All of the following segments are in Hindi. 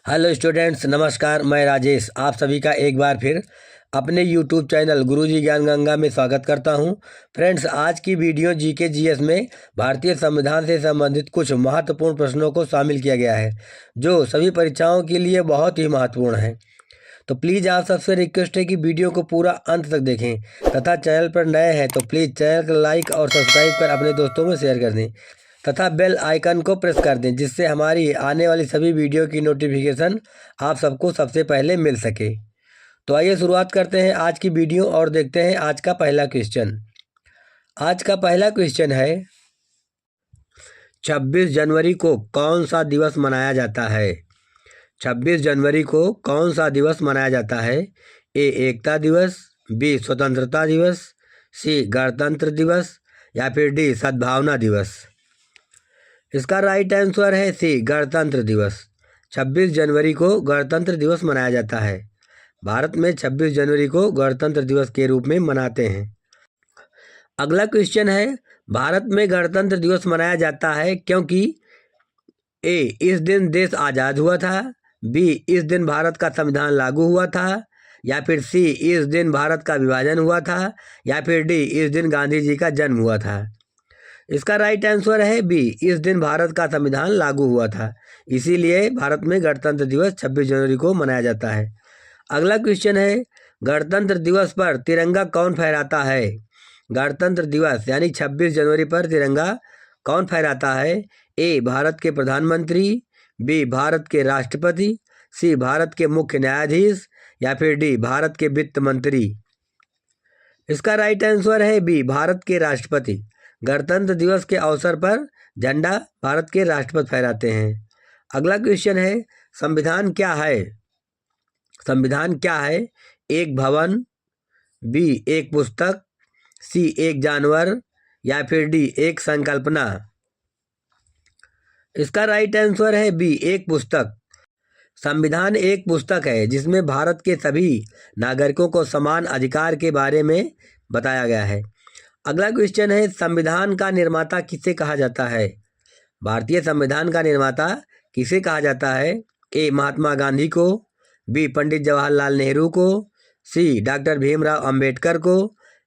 हेलो स्टूडेंट्स, नमस्कार। मैं राजेश आप सभी का एक बार फिर अपने यूट्यूब चैनल गुरुजी ज्ञान गंगा में स्वागत करता हूं। फ्रेंड्स, आज की वीडियो जीके जीएस में भारतीय संविधान से संबंधित कुछ महत्वपूर्ण प्रश्नों को शामिल किया गया है जो सभी परीक्षाओं के लिए बहुत ही महत्वपूर्ण है। तो प्लीज़ आप सबसे रिक्वेस्ट है कि वीडियो को पूरा अंत तक देखें तथा चैनल पर नए हैं तो प्लीज़ चैनल को लाइक और सब्सक्राइब कर अपने दोस्तों में शेयर कर दें तथा बेल आइकन को प्रेस कर दें, जिससे हमारी आने वाली सभी वीडियो की नोटिफिकेशन आप सबको सबसे पहले मिल सके। तो आइए शुरुआत करते हैं आज की वीडियो और देखते हैं आज का पहला क्वेश्चन। आज का पहला क्वेश्चन है, 26 जनवरी को कौन सा दिवस मनाया जाता है? 26 जनवरी को कौन सा दिवस मनाया जाता है? ए एकता दिवस, बी स्वतंत्रता दिवस, सी गणतंत्र दिवस या फिर डी सद्भावना दिवस। इसका राइट आंसर है सी गणतंत्र दिवस। 26 जनवरी को गणतंत्र दिवस मनाया जाता है। भारत में 26 जनवरी को गणतंत्र दिवस के रूप में मनाते हैं। अगला क्वेश्चन है, भारत में गणतंत्र दिवस मनाया जाता है क्योंकि ए इस दिन देश आज़ाद हुआ था, बी इस दिन भारत का संविधान लागू हुआ था, या फिर सी इस दिन भारत का विभाजन हुआ था, या फिर डी इस दिन गांधी जी का जन्म हुआ था। इसका राइट आंसर है बी, इस दिन भारत का संविधान लागू हुआ था, इसीलिए भारत में गणतंत्र दिवस 26 जनवरी को मनाया जाता है। अगला क्वेश्चन है, गणतंत्र दिवस पर तिरंगा कौन फहराता है? गणतंत्र दिवस यानी 26 जनवरी पर तिरंगा कौन फहराता है? ए भारत के प्रधानमंत्री, बी भारत के राष्ट्रपति, सी भारत के मुख्य न्यायाधीश, या फिर डी भारत के वित्त मंत्री। इसका राइट आंसर है बी भारत के राष्ट्रपति। गणतंत्र दिवस के अवसर पर झंडा भारत के राष्ट्रपति फहराते हैं। अगला क्वेश्चन है, संविधान क्या है? संविधान क्या है? एक भवन, बी एक पुस्तक, सी एक जानवर, या फिर डी एक संकल्पना। इसका राइट आंसर है बी एक पुस्तक। संविधान एक पुस्तक है जिसमें भारत के सभी नागरिकों को समान अधिकार के बारे में बताया गया है। अगला क्वेश्चन है, संविधान का निर्माता किसे कहा जाता है? भारतीय संविधान का निर्माता किसे कहा जाता है? ए महात्मा गांधी को, बी पंडित जवाहरलाल नेहरू को, सी डॉक्टर भीमराव अंबेडकर को,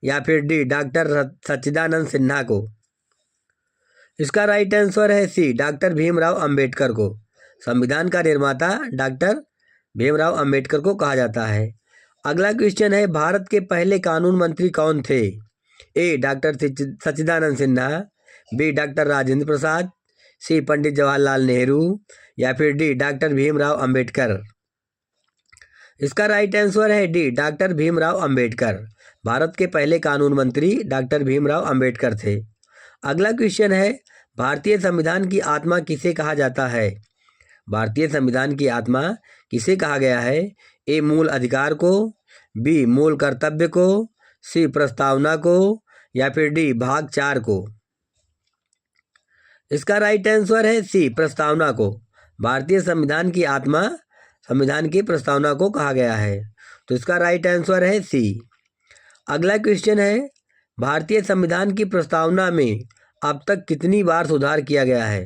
या फिर डी डॉक्टर सच्चिदानंद सिन्हा को। इसका राइट आंसर है सी डॉक्टर भीमराव अंबेडकर को। संविधान का निर्माता डॉक्टर भीमराव अंबेडकर को कहा जाता है। अगला क्वेश्चन है, भारत के पहले कानून मंत्री कौन थे? ए डॉक्टर सच्चिदानंद सिन्हा, बी डॉक्टर राजेंद्र प्रसाद, सी पंडित जवाहरलाल नेहरू, या फिर डी डॉक्टर भीमराव अंबेडकर। इसका राइट आंसर है डी डॉक्टर भीमराव अंबेडकर। भारत के पहले कानून मंत्री डॉक्टर भीमराव अंबेडकर थे। अगला क्वेश्चन है, भारतीय संविधान की आत्मा किसे कहा जाता है? भारतीय संविधान की आत्मा किसे कहा गया है? ए मूल अधिकार को, बी मूल कर्तव्य को, सी प्रस्तावना को, या फिर डी भाग 4 को। इसका राइट आंसर है सी प्रस्तावना को। भारतीय संविधान की आत्मा संविधान की प्रस्तावना को कहा गया है, तो इसका राइट आंसर है सी। अगला क्वेश्चन है, भारतीय संविधान की प्रस्तावना में अब तक कितनी बार सुधार किया गया है?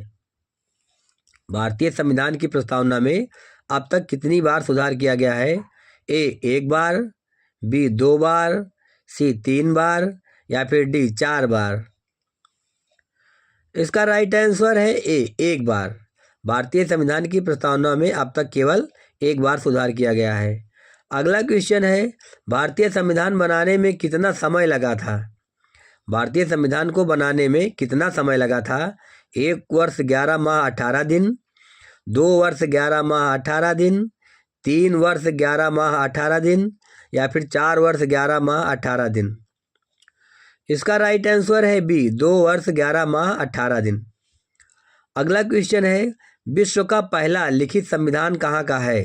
भारतीय संविधान की प्रस्तावना में अब तक कितनी बार सुधार किया गया है? ए एक बार, बी 2 बार, सी 3 बार, या फिर डी 4 बार। इसका राइट आंसर है ए एक बार। भारतीय संविधान की प्रस्तावना में अब तक केवल एक बार सुधार किया गया है। अगला क्वेश्चन है, भारतीय संविधान बनाने में कितना समय लगा था? भारतीय संविधान को बनाने में कितना समय लगा था? 1 वर्ष 11 माह 18 दिन, 2 वर्ष 11 माह 18 दिन, 3 वर्ष 11 माह 18 दिन, या फिर 4 वर्ष 11 माह 18 दिन। इसका राइट आंसर है बी 2 वर्ष 11 माह 18 दिन। अगला क्वेश्चन है, विश्व का पहला लिखित संविधान कहाँ का है?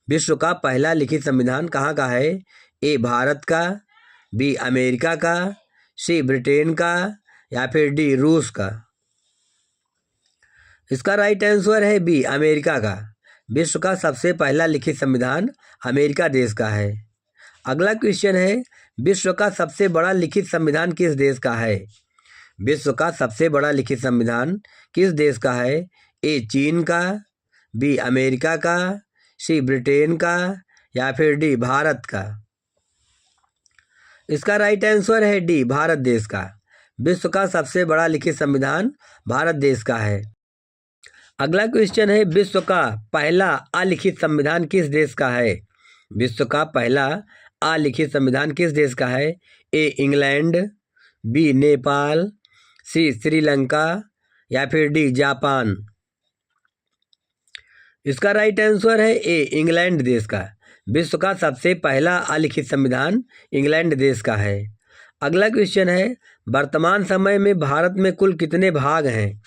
विश्व का पहला लिखित संविधान कहाँ का है? ए भारत का, बी अमेरिका का, सी ब्रिटेन का, या फिर डी रूस का। इसका राइट आंसर है बी अमेरिका का। विश्व का सबसे पहला लिखित संविधान अमेरिका देश का है। अगला क्वेश्चन है, विश्व का सबसे बड़ा लिखित संविधान किस देश का है? विश्व का सबसे बड़ा लिखित संविधान किस देश का है? ए चीन का, बी अमेरिका का, सी ब्रिटेन का, या फिर डी भारत का। इसका राइट आंसर है डी भारत देश का। विश्व का सबसे बड़ा लिखित संविधान भारत देश का है। अगला क्वेश्चन है, विश्व का पहला अलिखित संविधान किस देश का है? विश्व का पहला अलिखित संविधान किस देश का है? ए इंग्लैंड, बी नेपाल, सी श्रीलंका, या फिर डी जापान। इसका राइट आंसर है ए इंग्लैंड देश का। विश्व का सबसे पहला अलिखित संविधान इंग्लैंड देश का है। अगला क्वेश्चन है, वर्तमान समय में भारत में कुल कितने भाग हैं?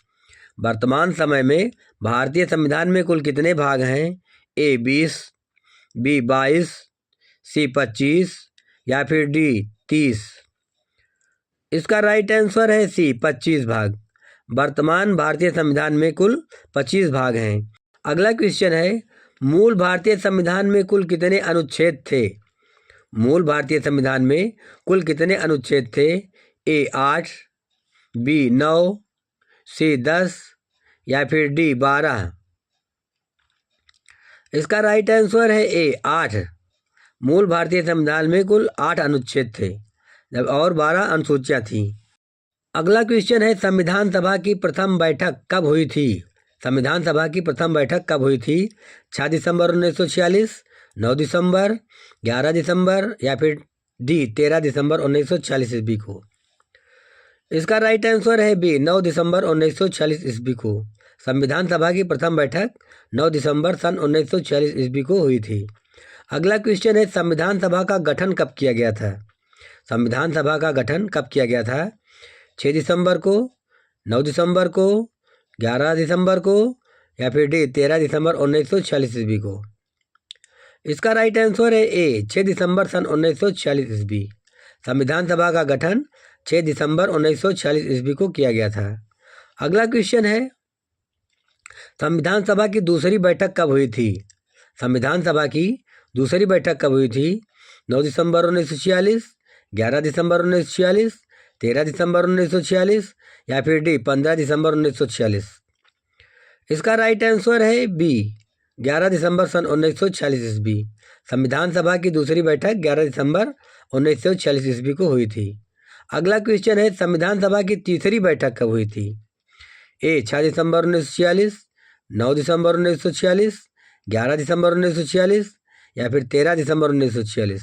वर्तमान समय में भारतीय संविधान में कुल कितने भाग हैं? ए 20, बी 22, सी 25, या फिर डी 30। इसका राइट आंसर है सी 25 भाग। वर्तमान भारतीय संविधान में कुल 25 भाग हैं। अगला क्वेश्चन है, मूल भारतीय संविधान में कुल कितने अनुच्छेद थे? मूल भारतीय संविधान में कुल कितने अनुच्छेद थे? ए 8, बी 9, सी 10, या फिर डी 12। इसका राइट आंसर है ए 8। मूल भारतीय संविधान में कुल 8 अनुच्छेद थे जब और 12 अनुसूचियां थीं। अगला क्वेश्चन है, संविधान सभा की प्रथम बैठक कब हुई थी? संविधान सभा की प्रथम बैठक कब हुई थी? 6 दिसंबर 1946, 9 दिसंबर, 11 दिसंबर, या फिर डी 13 दिसंबर 1946 ईस्वी को। इसका राइट आंसर है बी 9 दिसंबर 1946 ईस्वी को। संविधान सभा की प्रथम बैठक 9 दिसंबर सन 1946 ईस्वी को हुई थी। अगला क्वेश्चन है, संविधान सभा का गठन कब किया गया था? संविधान सभा का गठन कब किया गया था? 6 दिसंबर को, 9 दिसंबर को, 11 दिसंबर को, या फिर डी 13 दिसंबर 1946 ईस्वी को। इसका राइट आंसर है ए 6 दिसंबर सन 1946 ईस्वी। संविधान सभा का गठन 6 दिसंबर 1946 ईस्वी को किया गया था। अगला क्वेश्चन है, संविधान सभा की दूसरी बैठक कब हुई थी? संविधान सभा की दूसरी बैठक कब हुई थी? 9 दिसंबर 1946, 11 दिसंबर 1946, 13 दिसंबर 1946, या फिर डी 15 दिसंबर 1946। इसका राइट आंसर है बी 11 दिसंबर सन 1946 ईस्वी। संविधान सभा की दूसरी बैठक 11 दिसंबर 1946 ईस्वी को हुई थी। अगला क्वेश्चन है, संविधान सभा की तीसरी बैठक कब हुई थी? ए 6 दिसंबर 1946, 9 दिसंबर 1946, 11 दिसंबर 1946, या फिर 13 दिसंबर 1946।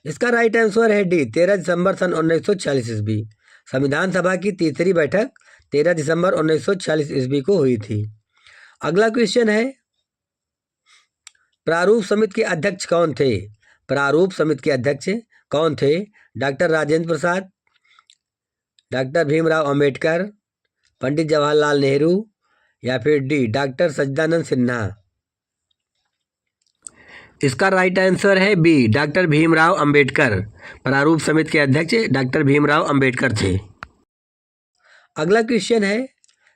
इसका राइट आंसर है डी 13 दिसंबर सन 1946 ईस्वी। संविधान सभा की तीसरी बैठक 13 दिसंबर 1946 ईस्वी को हुई थी। अगला क्वेश्चन है, प्रारूप समिति के अध्यक्ष कौन थे? प्रारूप समिति के अध्यक्ष कौन थे? डॉक्टर राजेंद्र प्रसाद, डॉक्टर भीमराव अंबेडकर, पंडित जवाहरलाल नेहरू, या फिर डी डॉक्टर सच्चिदानंद सिन्हा। इसका राइट आंसर है बी डॉक्टर भीमराव अंबेडकर। प्रारूप समिति के अध्यक्ष डॉक्टर भीमराव अंबेडकर थे। अगला क्वेश्चन है,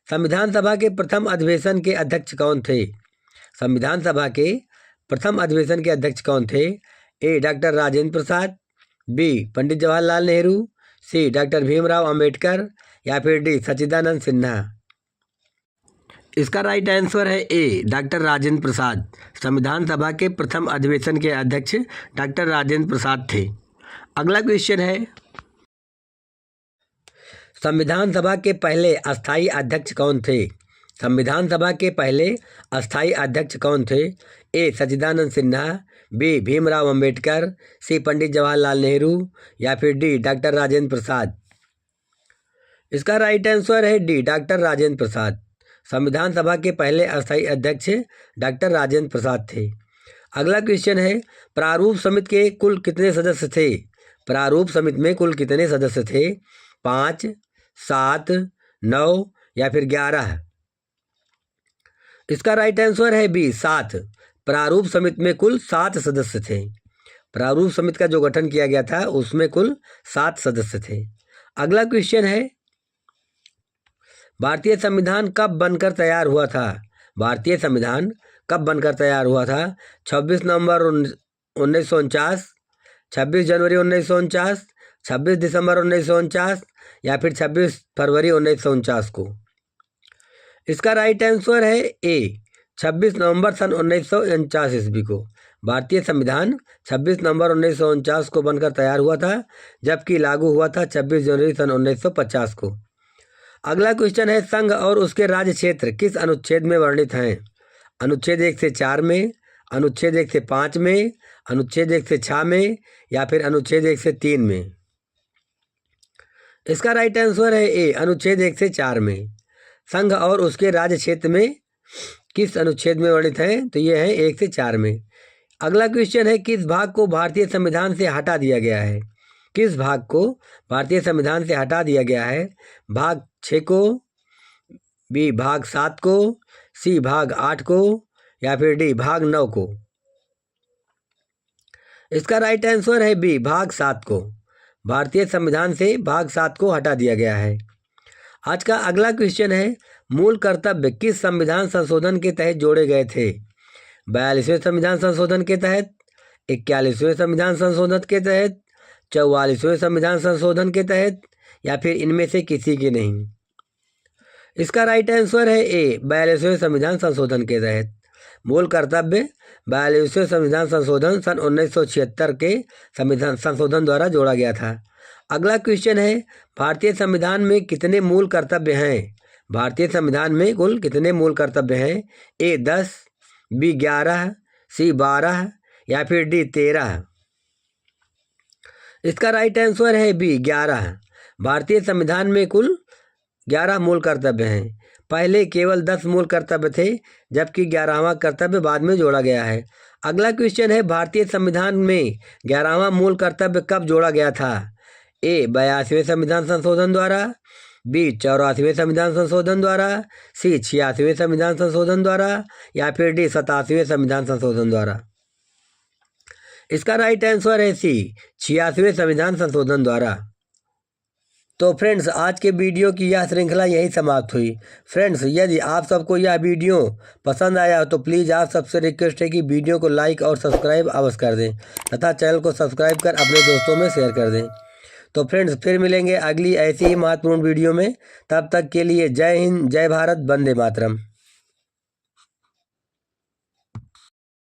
संविधान सभा के प्रथम अधिवेशन के अध्यक्ष कौन थे? संविधान सभा के प्रथम अधिवेशन के अध्यक्ष कौन थे? ए डॉक्टर राजेंद्र प्रसाद, बी पंडित जवाहरलाल नेहरू, सी डॉक्टर भीमराव अंबेडकर, या फिर डी सच्चिदानंद सिन्हा। इसका राइट आंसर है ए डॉक्टर राजेंद्र प्रसाद। संविधान सभा के प्रथम अधिवेशन के अध्यक्ष डॉक्टर राजेंद्र प्रसाद थे। अगला क्वेश्चन है, संविधान सभा के पहले अस्थायी अध्यक्ष कौन थे? संविधान सभा के पहले अस्थायी अध्यक्ष कौन थे? ए सच्चिदानंद सिन्हा, बी भीमराव अंबेडकर, सी पंडित जवाहरलाल नेहरू, या फिर डी डॉक्टर राजेंद्र प्रसाद। इसका राइट आंसर है डी डॉक्टर राजेंद्र प्रसाद। संविधान सभा के पहले अस्थायी अध्यक्ष डॉक्टर राजेंद्र प्रसाद थे। अगला क्वेश्चन है, प्रारूप समिति के कुल कितने सदस्य थे? प्रारूप समिति में कुल कितने सदस्य थे? 5, 7, 9, या फिर 11। इसका राइट आंसर है बी 7। प्रारूप समिति में कुल 7 सदस्य थे। प्रारूप समिति का जो गठन किया गया था उसमें कुल 7 सदस्य थे। अगला क्वेश्चन है, भारतीय संविधान कब बनकर तैयार हुआ था? भारतीय संविधान कब बनकर तैयार हुआ था? 26 नवंबर 1949, 26 जनवरी 1949, 26 दिसंबर 1949, या फिर 26 फरवरी 1949 को। इसका राइट आंसर है ए 26 नवंबर सन 1949 ईस्वी को। भारतीय संविधान 26 नवंबर 1949 को बनकर तैयार हुआ था, जबकि लागू हुआ था 26 जनवरी सन 1950 को। अगला क्वेश्चन है, संघ और उसके राज्य क्षेत्र किस अनुच्छेद में वर्णित हैं? अनुच्छेद 1 से 4 में, अनुच्छेद 1 से 5 में, अनुच्छेद 1 से 6 में, या फिर अनुच्छेद 1 से 3 में। इसका राइट आंसर है ए अनुच्छेद 1 से 4 में। संघ और उसके राज्य क्षेत्र में किस अनुच्छेद में वर्णित हैं? तो ये है 1 से 4 में। अगला क्वेश्चन है, किस भाग को भारतीय संविधान से हटा दिया गया है? किस भाग को भारतीय संविधान से हटा दिया गया है? भाग 6 को, बी भाग 7 को, सी भाग 8 को, या फिर डी भाग 9 को। इसका राइट आंसर है बी भाग 7 को। भारतीय संविधान से भाग 7 को हटा दिया गया है। आज का अगला क्वेश्चन है, मूल कर्तव्य किस संविधान संशोधन के तहत जोड़े गए थे? 42वें संविधान संशोधन के तहत, 41वें संविधान संशोधन के तहत, 44वें संविधान संशोधन के तहत, या फिर इनमें से किसी के नहीं। इसका राइट आंसर है ए 42वें संविधान संशोधन के तहत। मूल कर्तव्य 42वें संविधान संशोधन सन 1976 के संविधान संशोधन द्वारा जोड़ा गया था। अगला क्वेश्चन है, भारतीय संविधान में कितने मूल कर्तव्य हैं? भारतीय संविधान में कुल कितने मूल कर्तव्य हैं? ए 10, बी 11, सी 12, या फिर डी 13। इसका राइट आंसर है बी 11। भारतीय संविधान में कुल 11 मूल कर्तव्य हैं। पहले केवल 10 मूल कर्तव्य थे, जबकि 11वां कर्तव्य बाद में जोड़ा गया है। अगला क्वेश्चन है, भारतीय संविधान में 11वां मूल कर्तव्य कब जोड़ा गया था? ए 82वें संविधान संशोधन द्वारा, बी 84वें संविधान संशोधन द्वारा, सी 86वें संविधान संशोधन द्वारा, या फिर डी 87वें संविधान संशोधन द्वारा। इसका राइट आंसर है सी 86वें संविधान संशोधन द्वारा। तो फ्रेंड्स, आज के वीडियो की यह श्रृंखला यही समाप्त हुई। फ्रेंड्स, यदि आप सबको यह वीडियो पसंद आया हो तो प्लीज़ आप सबसे रिक्वेस्ट है कि वीडियो को लाइक और सब्सक्राइब अवश्य कर दें तथा चैनल को सब्सक्राइब कर अपने दोस्तों में शेयर कर दें। तो फ्रेंड्स, फिर मिलेंगे अगली ऐसी ही महत्वपूर्ण वीडियो में। तब तक के लिए जय हिंद, जय भारत, वंदे मातरम।